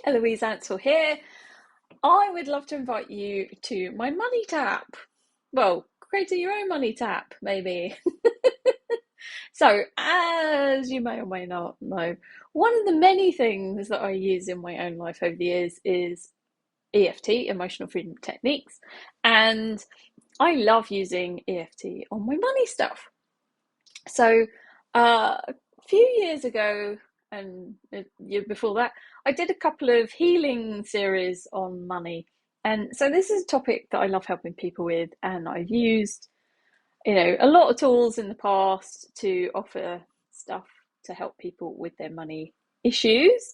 Eloise Ansell here. I would love to invite you to my money tap. Well, creating your own money tap, maybe. So, as you may or may not know, one of the many things that I use in my own life over the years is EFT, emotional freedom techniques. And I love using EFT on my money stuff. So, a few years ago, and a year before that, I did a couple of healing series on money. And so, this is a topic that I love helping people with, and I've used, a lot of tools in the past to offer stuff to help people with their money issues.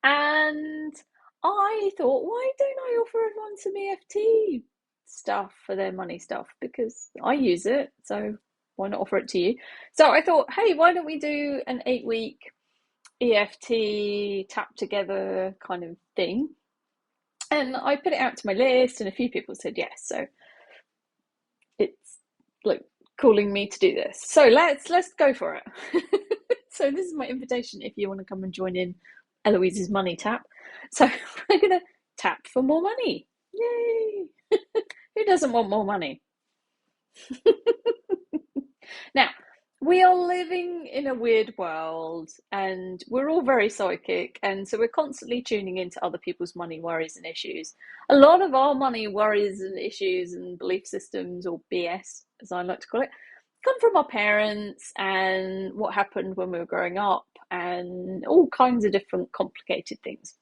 And I thought, why don't I offer everyone some EFT stuff for their money stuff? Because I use it, so why not offer it to you? So I thought, hey, why don't we do an 8-week EFT tap together kind of thing? And I put it out to my list, and a few people said yes. So it's like calling me to do this. So let's go for it. So this is my invitation if you want to come and join in Eloise's money tap. So we're gonna tap for more money. Yay! Who doesn't want more money? Now, we are living in a weird world and we're all very psychic, and so we're constantly tuning into other people's money worries and issues. A lot of our money worries and issues and belief systems, or BS as I like to call it, come from our parents and what happened when we were growing up and all kinds of different complicated things.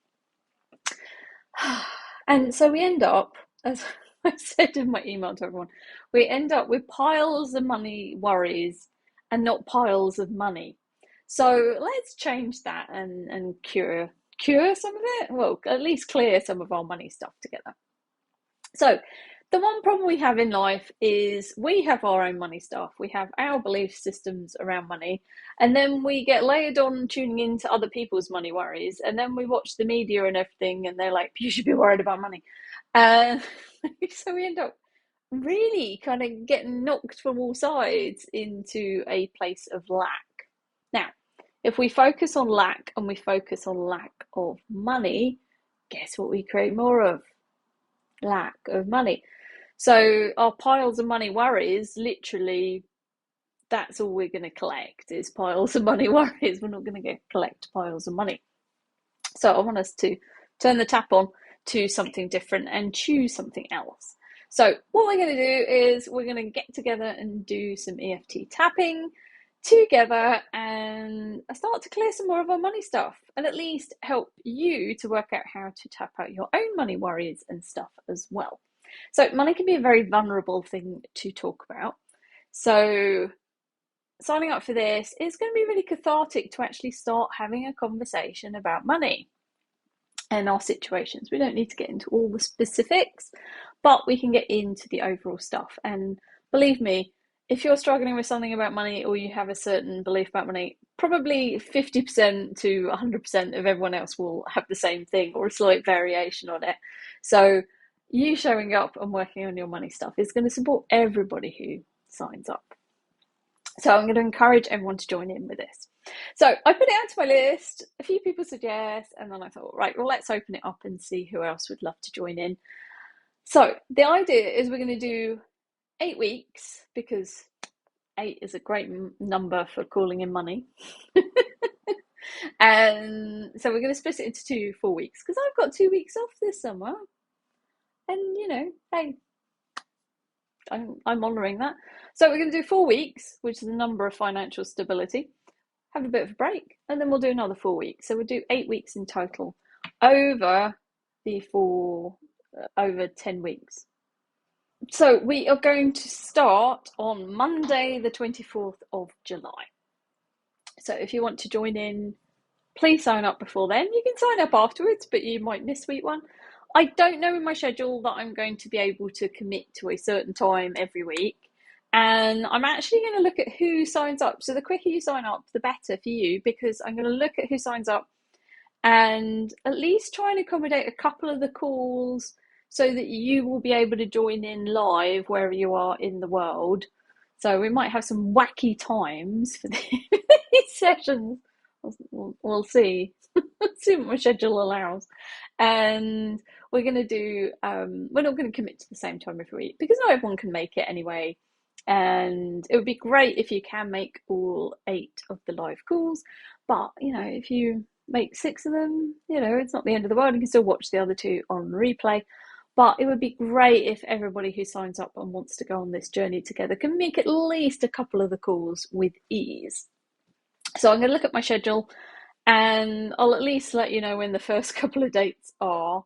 And so we end up, as I said in my email to everyone, we end up with piles of money worries and not piles of money. So let's change that and cure some of it. Well, at least clear some of our money stuff together. So the one problem we have in life is we have our own money stuff. We have our belief systems around money, and then we get layered on tuning into other people's money worries, and then we watch the media and everything, and they're like, you should be worried about money. So we end up really kind of getting knocked from all sides into a place of lack. Now, if we focus on lack and we focus on lack of money, guess what we create more of? Lack of money. So our piles of money worries, literally, that's all we're going to collect is piles of money worries. We're not going to collect piles of money. So I want us to turn the tap on to something different and choose something else. So what we're going to do is we're going to get together and do some EFT tapping together and start to clear some more of our money stuff, and at least help you to work out how to tap out your own money worries and stuff as well. So money can be a very vulnerable thing to talk about. So signing up for this is going to be really cathartic to actually start having a conversation about money and our situations. We don't need to get into all the specifics, but we can get into the overall stuff. And believe me, if you're struggling with something about money, or you have a certain belief about money, probably 50% to 100% of everyone else will have the same thing or a slight variation on it. So you showing up and working on your money stuff is going to support everybody who signs up. So I'm going to encourage everyone to join in with this. So I put it out to my list. A few people said yes, and then I thought, right, well, let's open it up and see who else would love to join in. So the idea is we're going to do 8 weeks, because 8 is a great number for calling in money. And so we're going to split it into 2 4 weeks, because I've got 2 weeks off this summer. And, hey, I'm honouring that. So we're going to do 4 weeks, which is the number of financial stability, have a bit of a break, and then we'll do another 4 weeks. So we'll do 8 weeks in total over 10 weeks. So we are going to start on Monday, the 24th of July. So if you want to join in, please sign up before then. You can sign up afterwards, but you might miss week 1. I don't know in my schedule that I'm going to be able to commit to a certain time every week. And I'm actually going to look at who signs up. So the quicker you sign up, the better for you, because I'm going to look at who signs up and at least try and accommodate a couple of the calls so that you will be able to join in live wherever you are in the world. So we might have some wacky times for these sessions. We'll see. See what my schedule allows. And we're going to do, we're not going to commit to the same time every week because not everyone can make it anyway. And it would be great if you can make all 8 of the live calls. But, if you make 6 of them, it's not the end of the world. You can still watch the other 2 on replay. But it would be great if everybody who signs up and wants to go on this journey together can make at least a couple of the calls with ease. So I'm going to look at my schedule and I'll at least let you know when the first couple of dates are.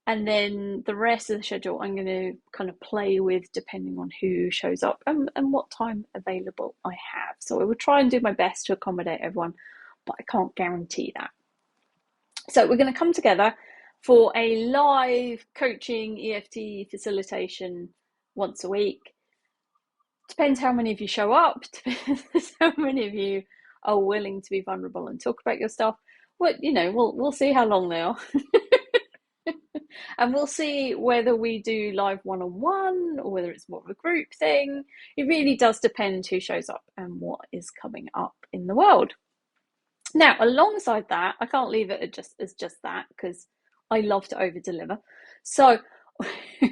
And then the rest of the schedule I'm going to kind of play with depending on who shows up and what time available I have. So I will try and do my best to accommodate everyone, but I can't guarantee that. So we're going to come together for a live coaching EFT facilitation once a week. Depends how many of you show up, depends how many of you are willing to be vulnerable and talk about your stuff. We'll see how long they are. And we'll see whether we do live one-on-one or whether it's more of a group thing. It really does depend who shows up and what is coming up in the world. Now, alongside that, I can't leave it as just that because I love to over deliver. So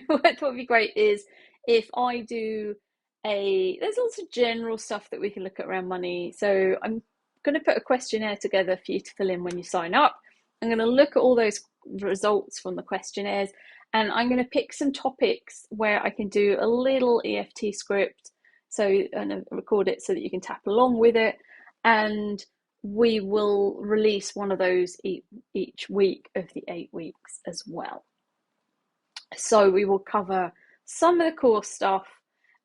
what would be great is if I do there's lots of general stuff that we can look at around money. So I'm going to put a questionnaire together for you to fill in when you sign up. I'm going to look at all those results from the questionnaires and I'm going to pick some topics where I can do a little EFT script and record it so that you can tap along with it, and we will release one of those each week of the 8 weeks as well. So we will cover some of the core stuff,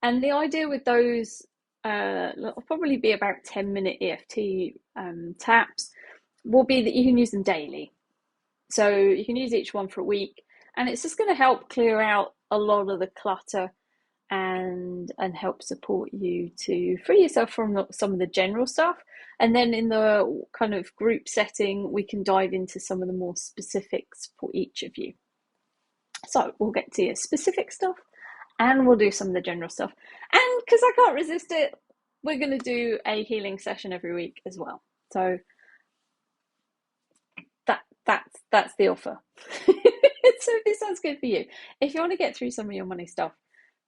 and the idea with those will probably be about 10-minute EFT taps will be that you can use them daily. So you can use each one for a week, and it's just going to help clear out a lot of the clutter and help support you to free yourself from some of the general stuff. And then in the kind of group setting, we can dive into some of the more specifics for each of you. So we'll get to your specific stuff and we'll do some of the general stuff. And because I can't resist it, we're going to do a healing session every week as well. So that's the offer. So if this sounds good for you, if you want to get through some of your money stuff,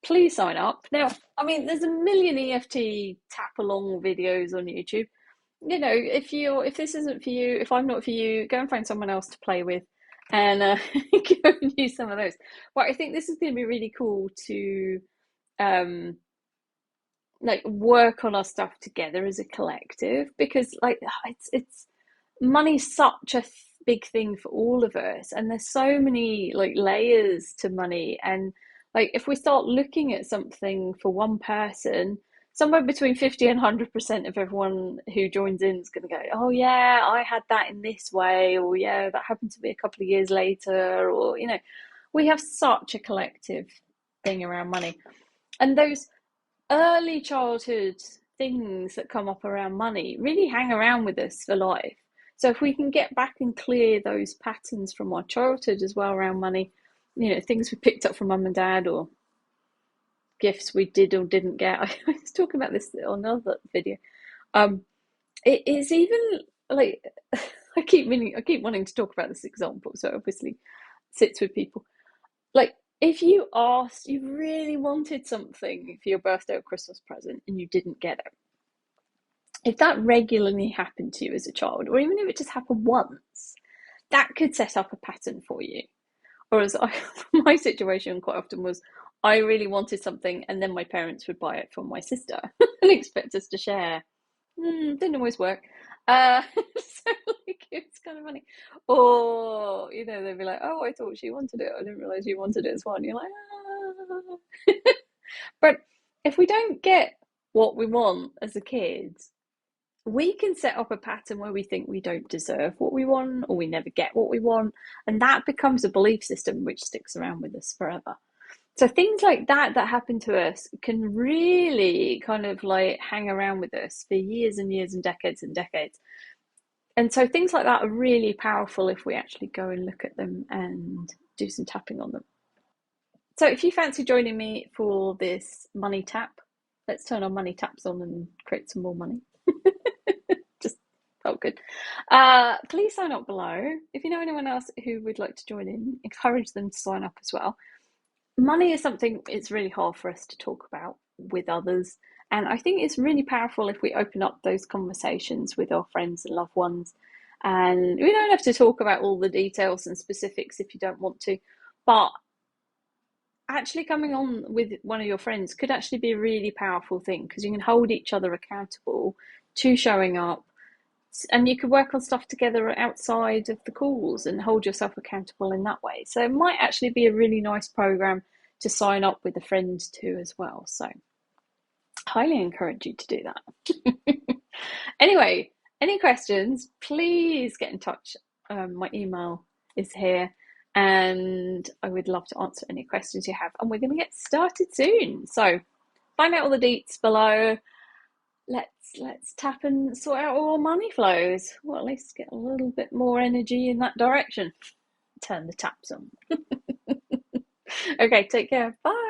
please sign up. Now, there's a million EFT tap along videos on YouTube. If this isn't for you, if I'm not for you, go and find someone else to play with and go and use some of those. But I think this is going to be really cool to work on our stuff together as a collective, because it's money's such a big thing for all of us, and there's so many layers to money. And if we start looking at something for one person, somewhere between 50 and 100% of everyone who joins in is going to go, oh yeah, I had that in this way, or yeah, that happened to me a couple of years later, or we have such a collective thing around money. And those early childhood things that come up around money really hang around with us for life. So if we can get back and clear those patterns from our childhood as well around money, things we picked up from mum and dad, or gifts we did or didn't get. I was talking about this on another video. It is even I keep wanting to talk about this example, so it obviously sits with people. If you really wanted something for your birthday or Christmas present and you didn't get it, if that regularly happened to you as a child, or even if it just happened once, that could set up a pattern for you. Or as my situation quite often was, I really wanted something and then my parents would buy it for my sister and expect us to share. Didn't always work. So it's kind of funny. Or, they'd be like, oh, I thought she wanted it. I didn't realize you wanted it as well. And you're like, ah. But if we don't get what we want as a kid, we can set up a pattern where we think we don't deserve what we want, or we never get what we want. And that becomes a belief system which sticks around with us forever. So things like that happen to us can really kind of hang around with us for years and years and decades and decades. And so things like that are really powerful if we actually go and look at them and do some tapping on them. So if you fancy joining me for this money tap, let's turn our money taps on and create some more money. Just Oh, good. Please sign up below. If you know anyone else who would like to join in, encourage them to sign up as well. Money is something it's really hard for us to talk about with others. And I think it's really powerful if we open up those conversations with our friends and loved ones. And we don't have to talk about all the details and specifics if you don't want to. But actually coming on with one of your friends could actually be a really powerful thing because you can hold each other accountable to showing up, and you could work on stuff together outside of the calls and hold yourself accountable in that way. So it might actually be a really nice program to sign up with a friend to as well. So highly encourage you to do that. Anyway, any questions, please get in touch. My email is here and I would love to answer any questions you have. And we're going to get started soon. So find out all the deets below. Let's tap and sort out all money flows. Well, at least get a little bit more energy in that direction. Turn the taps on. Okay, take care. Bye.